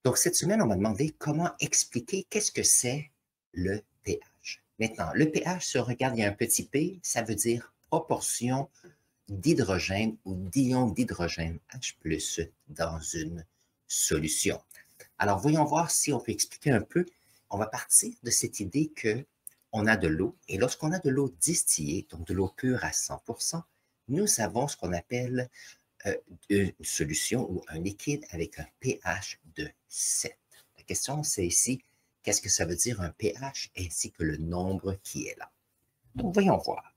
Donc, cette semaine, on m'a demandé comment expliquer qu'est-ce que c'est le pH. Maintenant, le pH, si on regarde, il y a un petit p, ça veut dire proportion d'hydrogène ou d'ion d'hydrogène H+ dans une solution. Alors, voyons voir si on peut expliquer un peu. On va partir de cette idée que on a de l'eau, et lorsqu'on a de l'eau distillée, donc de l'eau pure à 100%, nous avons ce qu'on appelle euh, une solution ou un liquide avec un pH de 7. La question, c'est ici, qu'est-ce que ça veut dire un pH ainsi que le nombre qui est là. Donc, voyons voir.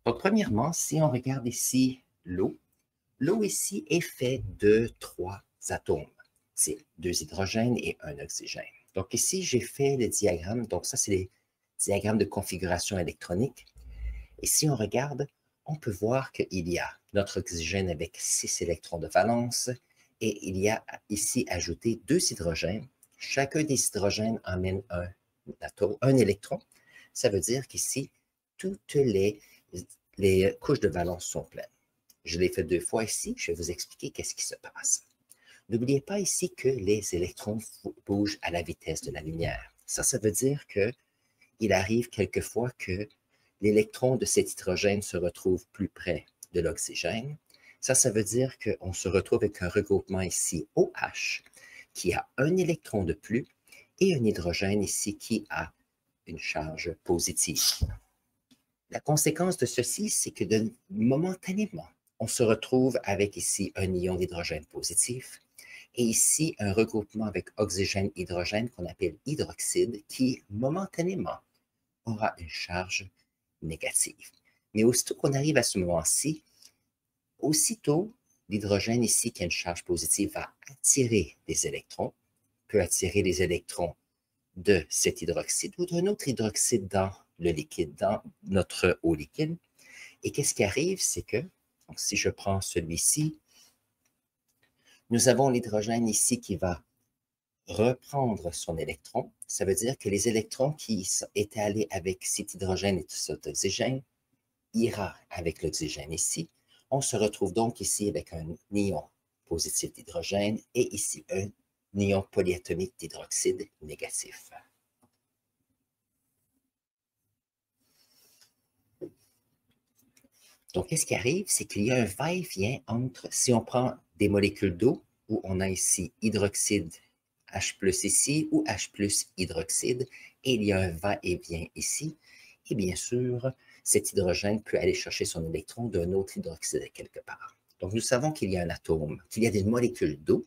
Donc, premièrement, si on regarde ici l'eau ici est faite de 3 atomes. C'est 2 hydrogènes et 1 oxygène. Donc, ici, j'ai fait le diagramme. Donc, ça, c'est les diagrammes de configuration électronique. Et si on regarde, on peut voir qu'il y a notre oxygène avec 6 électrons de valence et il y a ici ajouté 2 hydrogènes. Chacun des hydrogènes emmène un électron. Ça veut dire qu'ici, toutes les couches de valence sont pleines. Je l'ai fait 2 fois ici. Je vais vous expliquer qu'est-ce qui se passe. N'oubliez pas ici que les électrons bougent à la vitesse de la lumière. Ça veut dire qu'il arrive quelquefois que l'électron de cet hydrogène se retrouve plus près de l'oxygène. Ça veut dire qu'on se retrouve avec un regroupement ici OH qui a un électron de plus et un hydrogène ici qui a une charge positive. La conséquence de ceci, c'est que momentanément, on se retrouve avec ici un ion d'hydrogène positif et ici un regroupement avec oxygène-hydrogène qu'on appelle hydroxyde qui momentanément aura une charge négative. Mais aussitôt qu'on arrive à ce moment-ci, aussitôt l'hydrogène ici qui a une charge positive va attirer des électrons, peut attirer les électrons de cet hydroxyde ou d'un autre hydroxyde dans le liquide, dans notre eau liquide. Et qu'est-ce qui arrive, c'est que, donc si je prends celui-ci, nous avons l'hydrogène ici qui va reprendre son électron. Ça veut dire que les électrons qui étaient allés avec cet hydrogène et cet oxygène ira avec l'oxygène ici. On se retrouve donc ici avec un ion positif d'hydrogène et ici un ion polyatomique d'hydroxyde négatif. Donc, qu'est-ce qui arrive? C'est qu'il y a un va-et-vient entre, si on prend des molécules d'eau, où on a ici hydroxyde H+ ici, ou H+ hydroxyde, et il y a un va-et-vient ici, et bien sûr, cet hydrogène peut aller chercher son électron d'un autre hydroxyde quelque part. Donc, nous savons qu'il y a un atome, qu'il y a des molécules d'eau,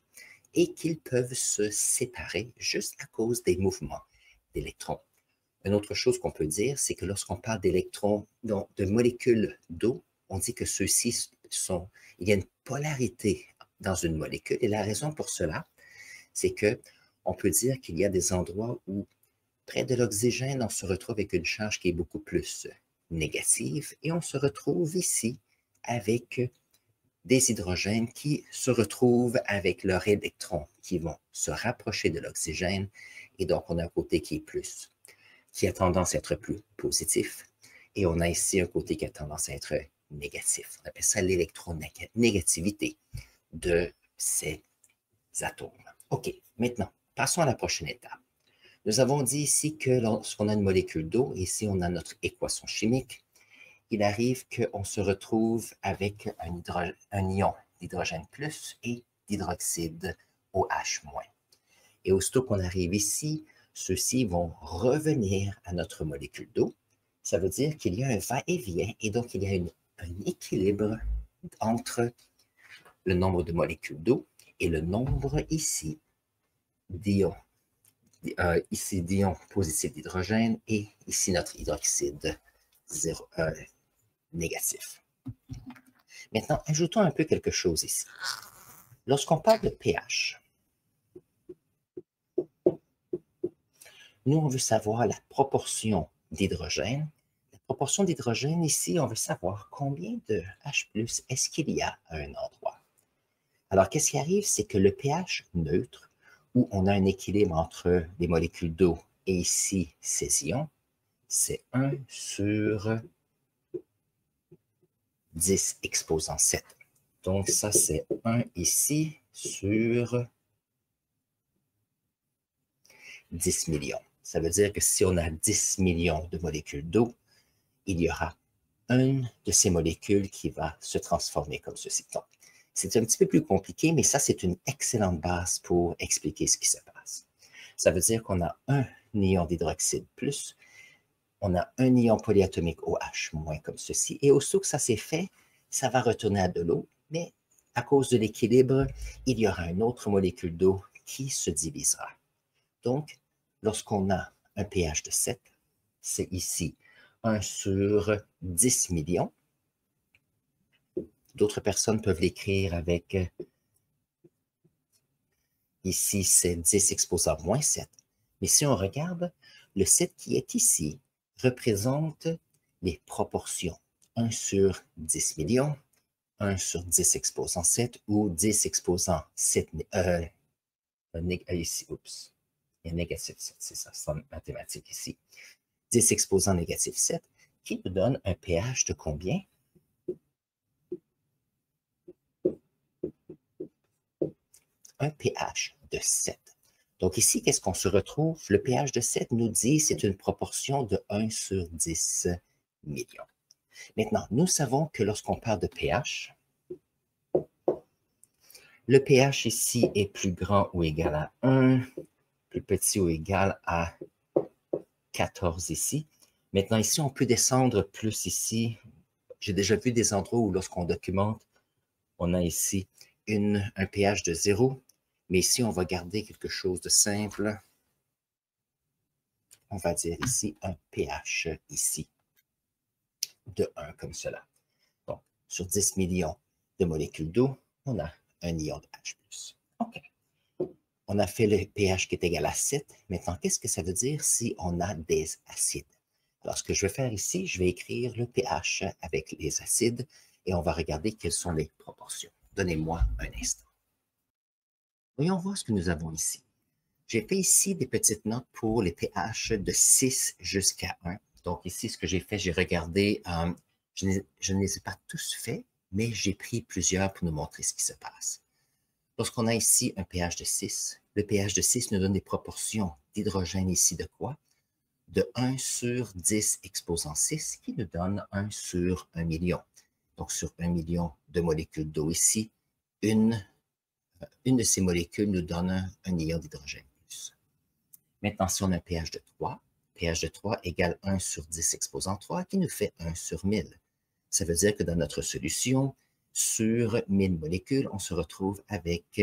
et qu'ils peuvent se séparer juste à cause des mouvements d'électrons. Une autre chose qu'on peut dire, c'est que lorsqu'on parle d'électrons, de molécules d'eau, on dit que ceux-ci sont, il y a une polarité dans une molécule. Et la raison pour cela, c'est que on peut dire qu'il y a des endroits où, près de l'oxygène, on se retrouve avec une charge qui est beaucoup plus négative et on se retrouve ici avec des hydrogènes qui se retrouvent avec leurs électrons qui vont se rapprocher de l'oxygène et donc on a un côté qui a tendance à être plus positif et on a ici un côté qui a tendance à être négatif. On appelle ça l'électronégativité de ces atomes. OK, maintenant, passons à la prochaine étape. Nous avons dit ici que lorsqu'on a une molécule d'eau, ici on a notre équation chimique, il arrive qu'on se retrouve avec un ion d'hydrogène plus et d'hydroxyde OH-. Et aussitôt qu'on arrive ici, ceux-ci vont revenir à notre molécule d'eau. Ça veut dire qu'il y a un va-et-vient et donc il y a un équilibre entre le nombre de molécules d'eau et le nombre ici d'ions positifs d'hydrogène et ici notre hydroxyde négatif. Maintenant, ajoutons un peu quelque chose ici. Lorsqu'on parle de pH, nous, on veut savoir la proportion d'hydrogène. La proportion d'hydrogène ici, on veut savoir combien de H+ est-ce qu'il y a à un endroit. Alors, qu'est-ce qui arrive? C'est que le pH neutre, où on a un équilibre entre les molécules d'eau et ici ces ions, c'est 1 sur 10 exposant 7. Donc, ça, c'est 1 ici sur 10 millions. Ça veut dire que si on a 10 millions de molécules d'eau, il y aura une de ces molécules qui va se transformer comme ceci. Donc, c'est un petit peu plus compliqué, mais ça, c'est une excellente base pour expliquer ce qui se passe. Ça veut dire qu'on a un ion d'hydroxyde plus, on a un ion polyatomique OH moins comme ceci, et aussitôt que ça s'est fait, ça va retourner à de l'eau, mais à cause de l'équilibre, il y aura une autre molécule d'eau qui se divisera. Donc, lorsqu'on a un pH de 7, c'est ici 1 sur 10 millions. D'autres personnes peuvent l'écrire avec, ici c'est 10 exposant moins 7. Mais si on regarde, le 7 qui est ici représente les proportions. 1 sur 10 millions, 1 sur 10 exposant 7 ou 10 exposant 7, ici, oups, il y a négatif 7, c'est ça, c'est en mathématiques ici. 10 exposant négatif 7, qui nous donne un pH de combien? Un pH de 7. Donc ici, qu'est-ce qu'on se retrouve? Le pH de 7 nous dit que c'est une proportion de 1 sur 10 millions. Maintenant, nous savons que lorsqu'on parle de pH, le pH ici est plus grand ou égal à 1, plus petit ou égal à 14 ici. Maintenant, ici, on peut descendre plus ici. J'ai déjà vu des endroits où lorsqu'on documente, on a ici un pH de 0, mais ici, on va garder quelque chose de simple. On va dire ici un pH ici de 1 comme cela. Donc, sur 10 millions de molécules d'eau, on a un ion de H+. OK. On a fait le pH qui est égal à 7. Maintenant, qu'est-ce que ça veut dire si on a des acides? Alors, ce que je vais faire ici, je vais écrire le pH avec les acides et on va regarder quelles sont les proportions. Donnez-moi un instant. Voyons voir ce que nous avons ici. J'ai fait ici des petites notes pour les pH de 6 jusqu'à 1. Donc ici, ce que j'ai fait, j'ai regardé, je ne les ai pas tous faits, mais j'ai pris plusieurs pour nous montrer ce qui se passe. Lorsqu'on a ici un pH de 6, le pH de 6 nous donne des proportions d'hydrogène ici de quoi? De 1 sur 10 exposant 6, qui nous donne 1 sur 1 million. Donc sur 1 million de molécules d'eau ici, une de ces molécules nous donne un ion d'hydrogène. Maintenant, si on a un pH de 3 égale 1 sur 10 exposant 3, qui nous fait 1 sur 1000. Ça veut dire que dans notre solution, sur 1000 molécules, on se retrouve avec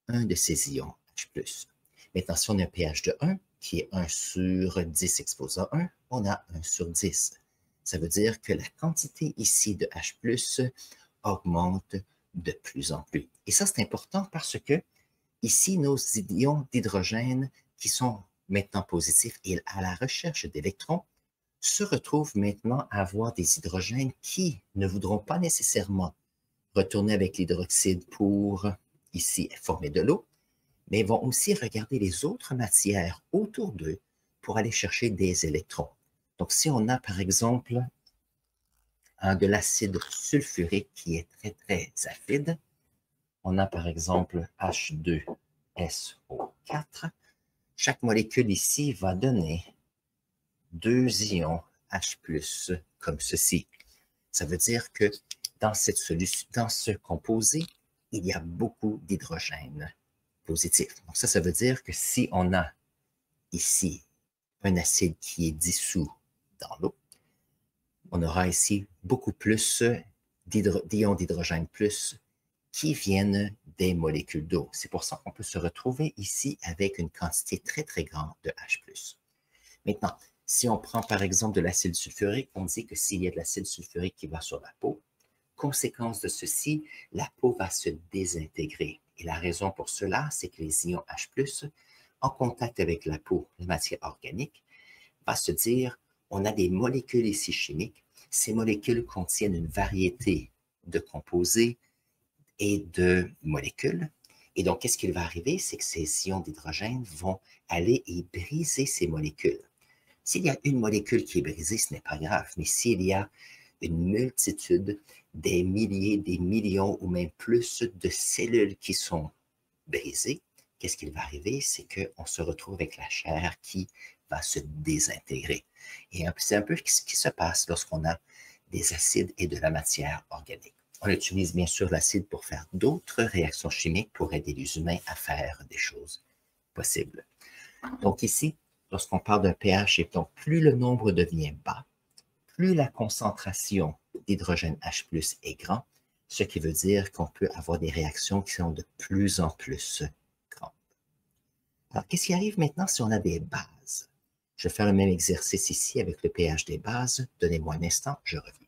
un de ces ions H+. Maintenant, si on a un pH de 1, qui est 1 sur 10 exposant 1, on a 1 sur 10. Ça veut dire que la quantité ici de H+, augmente de plus en plus. Et ça, c'est important parce que ici, nos ions d'hydrogène qui sont maintenant positifs et à la recherche d'électrons se retrouvent maintenant à avoir des hydrogènes qui ne voudront pas nécessairement retourner avec l'hydroxyde pour, ici, former de l'eau, mais vont aussi regarder les autres matières autour d'eux pour aller chercher des électrons. Donc, si on a, par exemple, de l'acide sulfurique qui est très, très acide, on a, par exemple, H2SO4. Chaque molécule ici va donner 2 ions H+, comme ceci. Ça veut dire que dans cette solution, dans ce composé, il y a beaucoup d'hydrogène positif. Donc ça veut dire que si on a ici un acide qui est dissous dans l'eau, on aura ici beaucoup plus d'ions d'hydrogène plus qui viennent des molécules d'eau. C'est pour ça qu'on peut se retrouver ici avec une quantité très, très grande de H+. Maintenant, si on prend par exemple de l'acide sulfurique, on dit que s'il y a de l'acide sulfurique qui va sur la peau, conséquence de ceci, la peau va se désintégrer. Et la raison pour cela, c'est que les ions H+, en contact avec la peau, la matière organique, va se dire, on a des molécules ici chimiques. Ces molécules contiennent une variété de composés et de molécules. Et donc, qu'est-ce qui va arriver? C'est que ces ions d'hydrogène vont aller et briser ces molécules. S'il y a une molécule qui est brisée, ce n'est pas grave, mais s'il y a une multitude, des milliers, des millions ou même plus de cellules qui sont brisées, qu'est-ce qui va arriver? C'est qu'on se retrouve avec la chair qui va se désintégrer. Et c'est un peu ce qui se passe lorsqu'on a des acides et de la matière organique. On utilise bien sûr l'acide pour faire d'autres réactions chimiques pour aider les humains à faire des choses possibles. Donc ici, lorsqu'on parle d'un pH, et donc plus le nombre devient bas, plus la concentration d'hydrogène H+ est grand, ce qui veut dire qu'on peut avoir des réactions qui sont de plus en plus grandes. Alors, qu'est-ce qui arrive maintenant si on a des bases? Je vais faire le même exercice ici avec le pH des bases. Donnez-moi un instant, je reviens.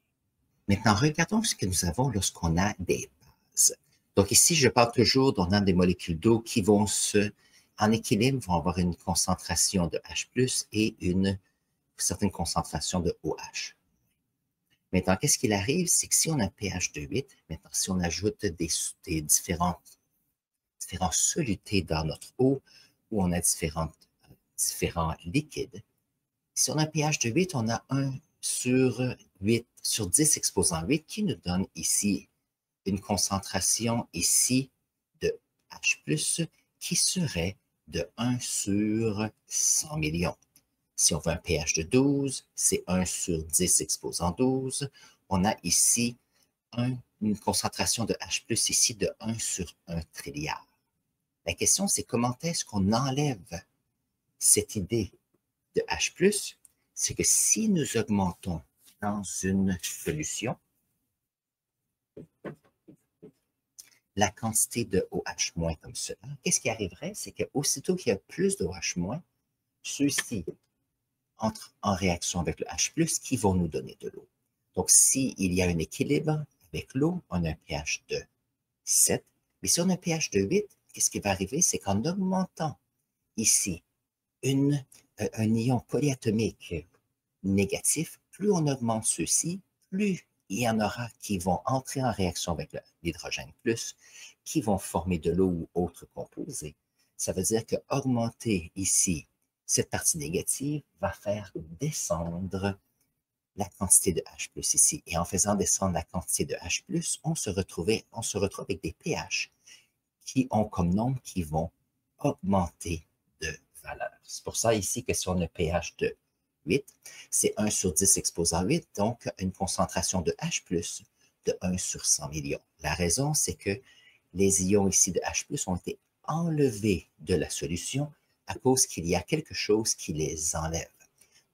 Maintenant, regardons ce que nous avons lorsqu'on a des bases. Donc ici, je parle toujours d'on a des molécules d'eau qui vont en équilibre, vont avoir une concentration de H+ et une certaine concentration de OH. Maintenant, qu'est-ce qu'il arrive? C'est que si on a un pH de 8, maintenant, si on ajoute des différents solutés dans notre eau, ou on a différents liquides, si on a un pH de 8, on a 1 sur 10 exposant 8 qui nous donne ici une concentration ici de H+, qui serait de 1 sur 100 millions. Si on veut un pH de 12, c'est 1 sur 10 exposant 12. On a ici une concentration de H+ ici de 1 sur 1 trilliard. La question, c'est comment est-ce qu'on enlève cette idée de H+? C'est que si nous augmentons dans une solution la quantité de OH- comme cela, qu'est-ce qui arriverait? C'est qu'aussitôt qu'il y a plus de OH-, ceux-ci entrent en réaction avec le H+, qui vont nous donner de l'eau. Donc, s'il y a un équilibre avec l'eau, on a un pH de 7. Mais si on a un pH de 8, qu'est-ce qui va arriver? C'est qu'en augmentant ici un ion polyatomique négatif, plus on augmente ceux-ci, plus il y en aura qui vont entrer en réaction avec l'hydrogène plus, qui vont former de l'eau ou autres composés. Ça veut dire que augmenter ici cette partie négative va faire descendre la quantité de H+ ici. Et en faisant descendre la quantité de H+, on se retrouve avec des pH qui ont comme nombre qui vont augmenter de valeur. C'est pour ça ici que si on a un pH de 8, c'est 1 sur 10 exposant 8, donc une concentration de H+ de 1 sur 100 millions. La raison, c'est que les ions ici de H+ ont été enlevés de la solution à cause qu'il y a quelque chose qui les enlève.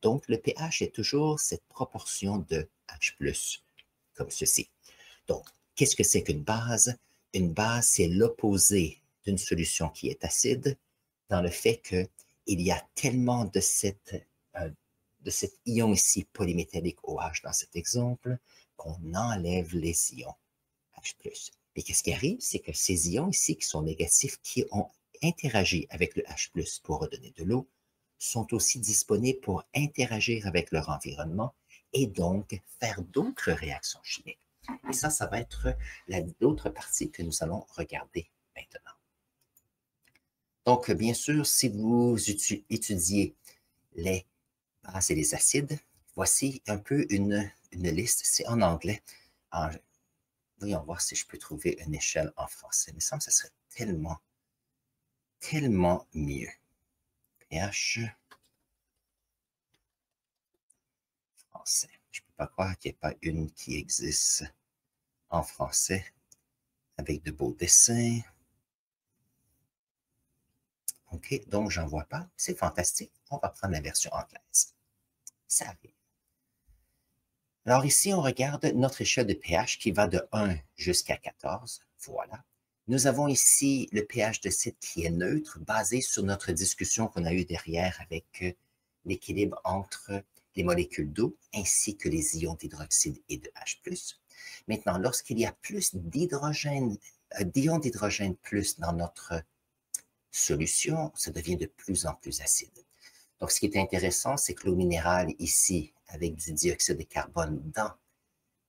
Donc, le pH est toujours cette proportion de H+, comme ceci. Donc, qu'est-ce que c'est qu'une base? Une base, c'est l'opposé d'une solution qui est acide, dans le fait qu'il y a tellement de cet ion ici polymétallique OH dans cet exemple, qu'on enlève les ions H+. Mais qu'est-ce qui arrive? C'est que ces ions ici qui sont négatifs, qui ont interagi avec le H+ pour redonner de l'eau, sont aussi disponibles pour interagir avec leur environnement et donc faire d'autres réactions chimiques. Et ça va être l'autre partie que nous allons regarder maintenant. Donc, bien sûr, si vous étudiez les bases et les acides, voici un peu une liste. C'est en anglais. Voyons voir si je peux trouver une échelle en français. Il me semble que ce serait tellement mieux. pH français. Je ne peux pas croire qu'il n'y ait pas une qui existe en français avec de beaux dessins. OK, donc j'en vois pas. C'est fantastique. On va prendre la version anglaise. Ça arrive. Alors ici, on regarde notre échelle de pH qui va de 1 jusqu'à 14. Voilà. Nous avons ici le pH de site qui est neutre, basé sur notre discussion qu'on a eue derrière avec l'équilibre entre les molécules d'eau ainsi que les ions d'hydroxyde et de H+. Maintenant, lorsqu'il y a plus d'hydrogène, d'ions d'hydrogène plus dans notre solution, ça devient de plus en plus acide. Donc, ce qui est intéressant, c'est que l'eau minérale ici, avec du dioxyde de carbone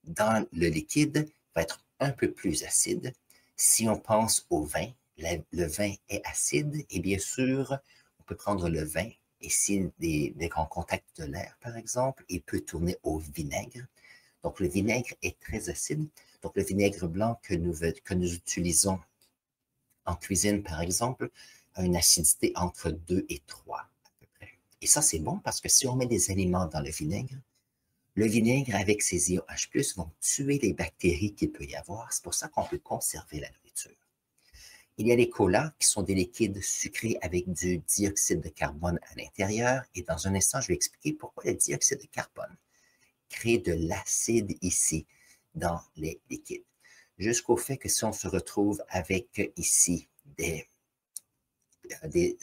dans le liquide, va être un peu plus acide. Si on pense au vin, le vin est acide et bien sûr, on peut prendre le vin et s'il est en contact de l'air, par exemple, il peut tourner au vinaigre. Donc, le vinaigre est très acide. Donc, le vinaigre blanc que nous utilisons en cuisine, par exemple, a une acidité entre 2 et 3 à peu près. Et ça, c'est bon parce que si on met des aliments dans le vinaigre avec ses ions H+, vont tuer les bactéries qu'il peut y avoir. C'est pour ça qu'on peut conserver la nourriture. Il y a les colas qui sont des liquides sucrés avec du dioxyde de carbone à l'intérieur. Et dans un instant, je vais expliquer pourquoi le dioxyde de carbone crée de l'acide ici dans les liquides. Jusqu'au fait que si on se retrouve avec ici des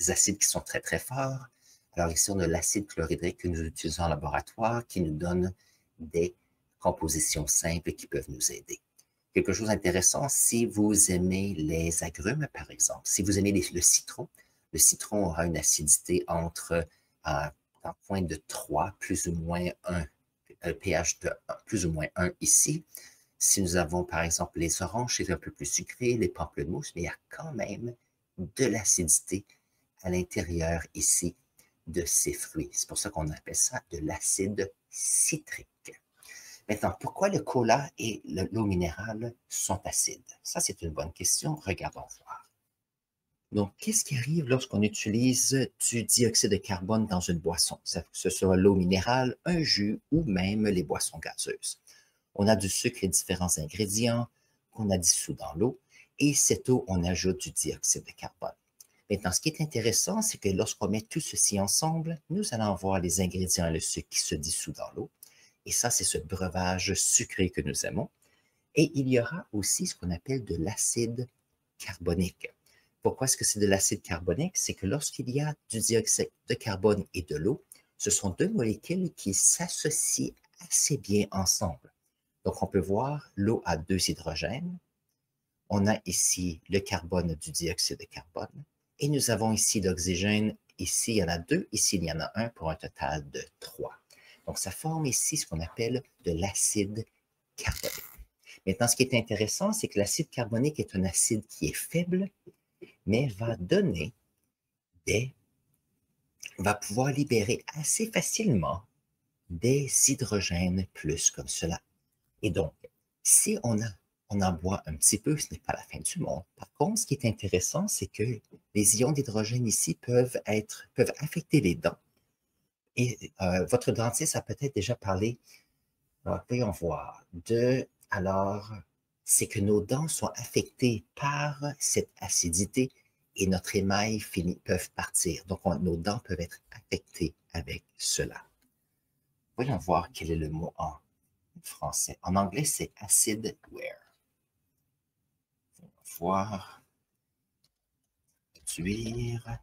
acides qui sont très, très forts, alors ici, on a l'acide chlorhydrique que nous utilisons en laboratoire qui nous donne des compositions simples qui peuvent nous aider. Quelque chose d'intéressant, si vous aimez les agrumes, par exemple, si vous aimez le citron aura une acidité entre un point de 3, plus ou moins 1, un pH de 1, plus ou moins 1 ici. Si nous avons, par exemple, les oranges, c'est un peu plus sucré, les pamplemousses, mais il y a quand même de l'acidité à l'intérieur ici de ces fruits. C'est pour ça qu'on appelle ça de l'acide citrique. Maintenant, pourquoi le cola et l'eau minérale sont acides? Ça, c'est une bonne question. Regardons voir. Donc, qu'est-ce qui arrive lorsqu'on utilise du dioxyde de carbone dans une boisson? Que ce soit l'eau minérale, un jus ou même les boissons gazeuses. On a du sucre et différents ingrédients qu'on a dissous dans l'eau et cette eau, on ajoute du dioxyde de carbone. Maintenant, ce qui est intéressant, c'est que lorsqu'on met tout ceci ensemble, nous allons voir les ingrédients et le sucre qui se dissouent dans l'eau. Et ça, c'est ce breuvage sucré que nous aimons. Et il y aura aussi ce qu'on appelle de l'acide carbonique. Pourquoi est-ce que c'est de l'acide carbonique? C'est que lorsqu'il y a du dioxyde de carbone et de l'eau, ce sont deux molécules qui s'associent assez bien ensemble. Donc, on peut voir l'eau a 2 hydrogènes. On a ici le carbone du dioxyde de carbone. Et nous avons ici l'oxygène. Ici, il y en a 2. Ici, il y en a 1 pour un total de 3. Donc, ça forme ici ce qu'on appelle de l'acide carbonique. Maintenant, ce qui est intéressant, c'est que l'acide carbonique est un acide qui est faible, mais va pouvoir libérer assez facilement des hydrogènes plus comme cela. Et donc, si on en boit un petit peu, ce n'est pas la fin du monde. Par contre, ce qui est intéressant, c'est que les ions d'hydrogène ici peuvent affecter les dents. Et votre dentiste a peut-être déjà parlé, voyons voir, alors, c'est que nos dents sont affectées par cette acidité et notre émail peuvent partir. Donc, nos dents peuvent être affectées avec cela. Voyons voir quel est le mot en français. En anglais, c'est acid wear. Voir, réduire,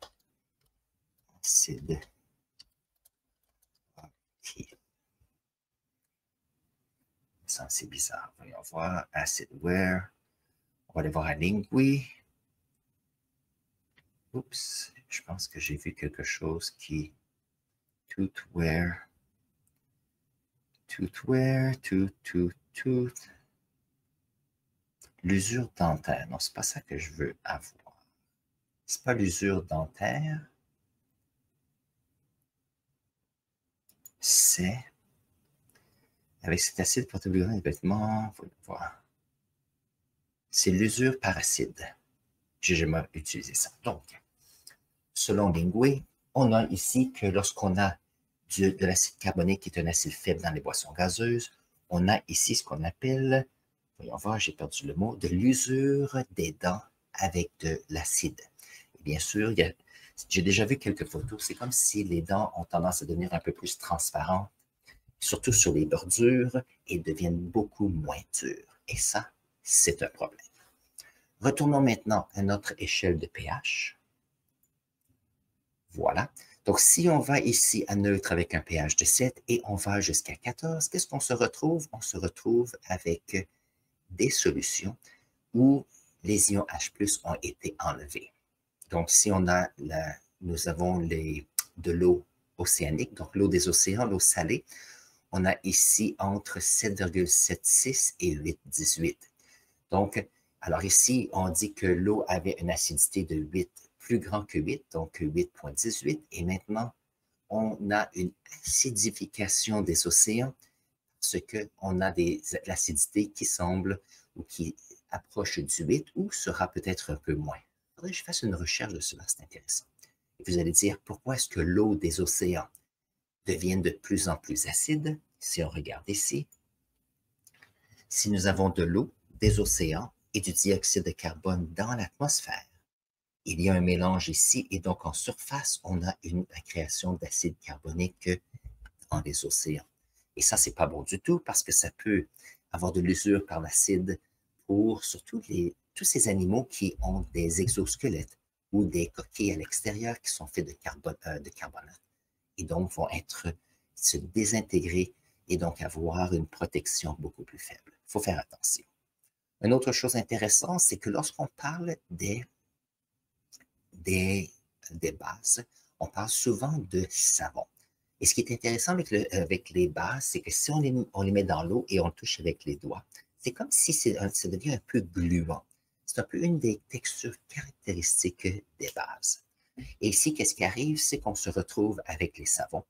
acide. Okay. Ça, c'est bizarre. Voyons voir, acid wear. On va aller voir à Lingui. Oups, je pense que j'ai vu quelque chose qui... Toothwear. L'usure dentaire. Non, c'est pas ça que je veux avoir. C'est pas l'usure dentaire. C'est avec cet acide protéoglycérol des vêtements, faut le voir. C'est l'usure par acide. J'ai jamais utilisé ça. Donc, selon Lingui, on a ici que lorsqu'on a de l'acide carbonique qui est un acide faible dans les boissons gazeuses, on a ici ce qu'on appelle, voyons voir, j'ai perdu le mot, de l'usure des dents avec de l'acide. Bien sûr, j'ai déjà vu quelques photos, c'est comme si les dents ont tendance à devenir un peu plus transparentes, surtout sur les bordures, et deviennent beaucoup moins dures. Et ça, c'est un problème. Retournons maintenant à notre échelle de pH. Voilà. Donc, si on va ici à neutre avec un pH de 7 et on va jusqu'à 14, qu'est-ce qu'on se retrouve? On se retrouve avec des solutions où les ions H+ ont été enlevés. Donc, si nous avons de l'eau océanique, donc l'eau des océans, l'eau salée, on a ici entre 7,76 et 8,18. Donc, alors ici, on dit que l'eau avait une acidité de 8, plus grand que 8, donc 8,18. Et maintenant, on a une acidification des océans parce qu'on a l'acidité qui semble ou qui approche du 8 ou sera peut-être un peu moins. faudrait que je fasse une recherche de cela, c'est intéressant. Et vous allez dire, pourquoi est-ce que l'eau des océans devient de plus en plus acide? Si on regarde ici, si nous avons de l'eau, des océans et du dioxyde de carbone dans l'atmosphère, il y a un mélange ici et donc en surface, on a la création d'acide carbonique dans les océans. Et ça, c'est pas bon du tout parce que ça peut avoir de l'usure par l'acide pour surtout tous ces animaux qui ont des exosquelettes ou des coquilles à l'extérieur qui sont faits de carbonate et donc vont se désintégrer et donc avoir une protection beaucoup plus faible. Il faut faire attention. Une autre chose intéressante, c'est que lorsqu'on parle des bases, on parle souvent de savon. Et ce qui est intéressant avec les bases, c'est que si on les met dans l'eau et on touche avec les doigts, c'est comme si ça devient un peu gluant. C'est un peu une des textures caractéristiques des bases. Et ici, qu'est-ce qui arrive? C'est qu'on se retrouve avec les savons.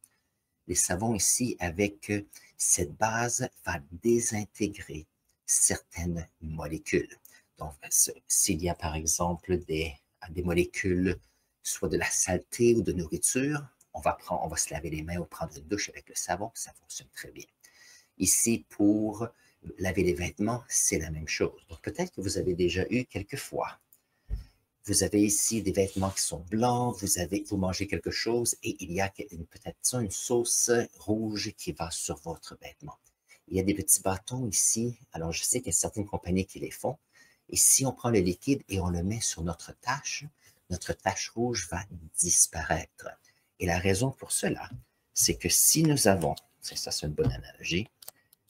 Les savons ici, avec cette base, va désintégrer certaines molécules. Donc, s'il y a par exemple des molécules, soit de la saleté ou de nourriture, on va se laver les mains ou prendre une douche avec le savon, ça fonctionne très bien. Ici, pour laver les vêtements, c'est la même chose. Donc, peut-être que vous avez déjà eu quelquefois. Vous avez ici des vêtements qui sont blancs, vous mangez quelque chose et il y a peut-être une sauce rouge qui va sur votre vêtement. Il y a des petits bâtons ici. Alors, je sais qu'il y a certaines compagnies qui les font. Et si on prend le liquide et on le met sur notre tache rouge va disparaître. Et la raison pour cela, c'est que si nous avons, ça c'est une bonne analogie,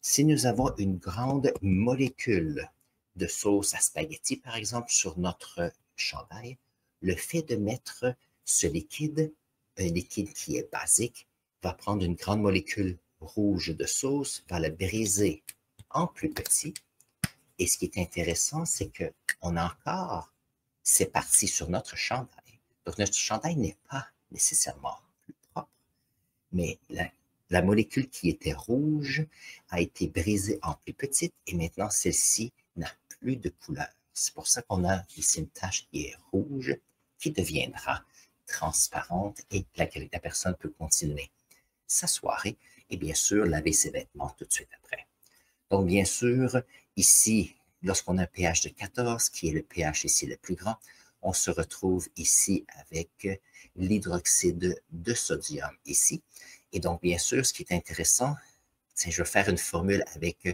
si nous avons une grande molécule de sauce à spaghetti, par exemple, sur notre chandail, le fait de mettre ce liquide, un liquide qui est basique, va prendre une grande molécule rouge de sauce, va la briser en plus petit. Et ce qui est intéressant, c'est qu'on a encore ces parties sur notre chandail. Donc, notre chandail n'est pas nécessairement plus propre, mais la molécule qui était rouge a été brisée en plus petite et maintenant, celle-ci n'a plus de couleur. C'est pour ça qu'on a ici une tache qui est rouge, qui deviendra transparente et la personne peut continuer sa soirée et bien sûr laver ses vêtements tout de suite après. Donc bien sûr, ici, lorsqu'on a un pH de 14, qui est le pH ici le plus grand, on se retrouve ici avec l'hydroxyde de sodium ici. Et donc bien sûr, ce qui est intéressant, c'est que je vais faire une formule avec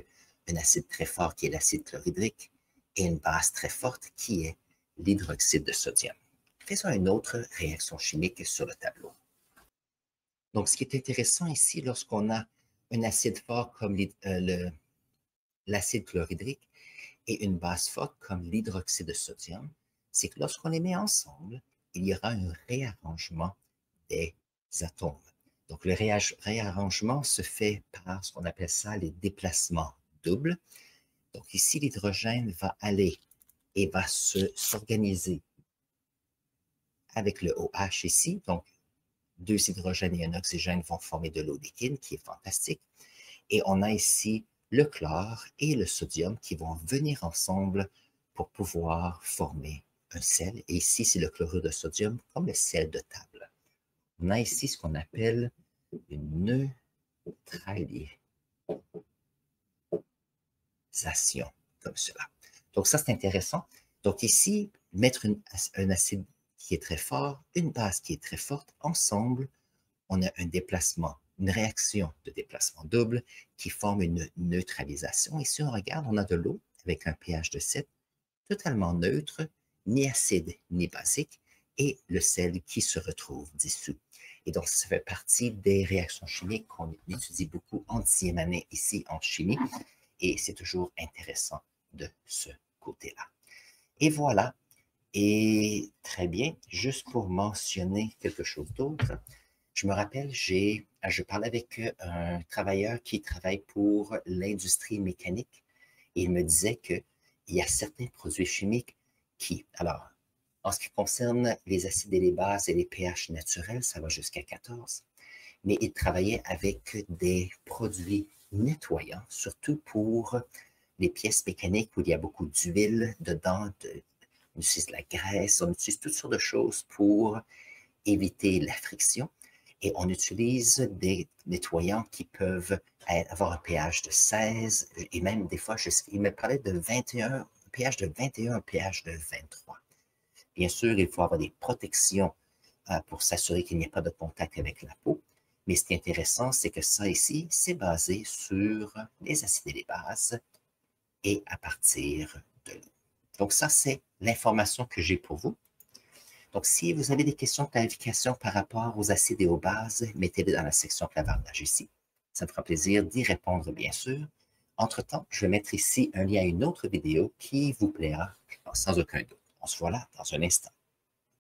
un acide très fort qui est l'acide chlorhydrique et une base très forte qui est l'hydroxyde de sodium. Faisons une autre réaction chimique sur le tableau. Donc, ce qui est intéressant ici, lorsqu'on a un acide fort comme l'acide chlorhydrique et une base forte comme l'hydroxyde de sodium, c'est que lorsqu'on les met ensemble, il y aura un réarrangement des atomes. Donc, le réarrangement se fait par ce qu'on appelle ça les déplacements doubles. Donc, ici, l'hydrogène va aller et va s'organiser avec le OH ici. Donc, 2 hydrogènes et un oxygène vont former de l'eau liquide, qui est fantastique. Et on a ici le chlore et le sodium qui vont venir ensemble pour pouvoir former un sel. Et ici, c'est le chlorure de sodium comme le sel de table. On a ici ce qu'on appelle une neutralisation, comme cela. Donc ça, c'est intéressant. Donc ici, mettre un acide qui est très fort, une base qui est très forte, ensemble, on a un déplacement, une réaction de déplacement double qui forme une neutralisation. Et si on regarde, on a de l'eau avec un pH de 7, totalement neutre, ni acide ni basique, et le sel qui se retrouve dissous. Et donc, ça fait partie des réactions chimiques qu'on étudie beaucoup en 10e année ici en chimie, et c'est toujours intéressant de ce côté-là. Et voilà, et très bien, juste pour mentionner quelque chose d'autre, je me rappelle, je parlais avec un travailleur qui travaille pour l'industrie mécanique et il me disait qu'il y a certains produits chimiques qui, alors, en ce qui concerne les acides et les bases et les pH naturels, ça va jusqu'à 14, mais il travaillait avec des produits nettoyants, surtout pour les pièces mécaniques où il y a beaucoup d'huile dedans, on utilise de la graisse, on utilise toutes sortes de choses pour éviter la friction. Et on utilise des nettoyants qui peuvent avoir un pH de 16 et même des fois, il me parlait de 21, un pH de 21, un pH de 23. Bien sûr, il faut avoir des protections pour s'assurer qu'il n'y ait pas de contact avec la peau. Mais ce qui est intéressant, c'est que ça ici, c'est basé sur les acides et les bases et à partir de l'eau. Donc ça, c'est l'information que j'ai pour vous. Donc, si vous avez des questions, clarifications par rapport aux acides et aux bases, mettez-les dans la section clavardage ici. Ça me fera plaisir d'y répondre, bien sûr. Entre-temps, je vais mettre ici un lien à une autre vidéo qui vous plaira, sans aucun doute. On se voit là dans un instant.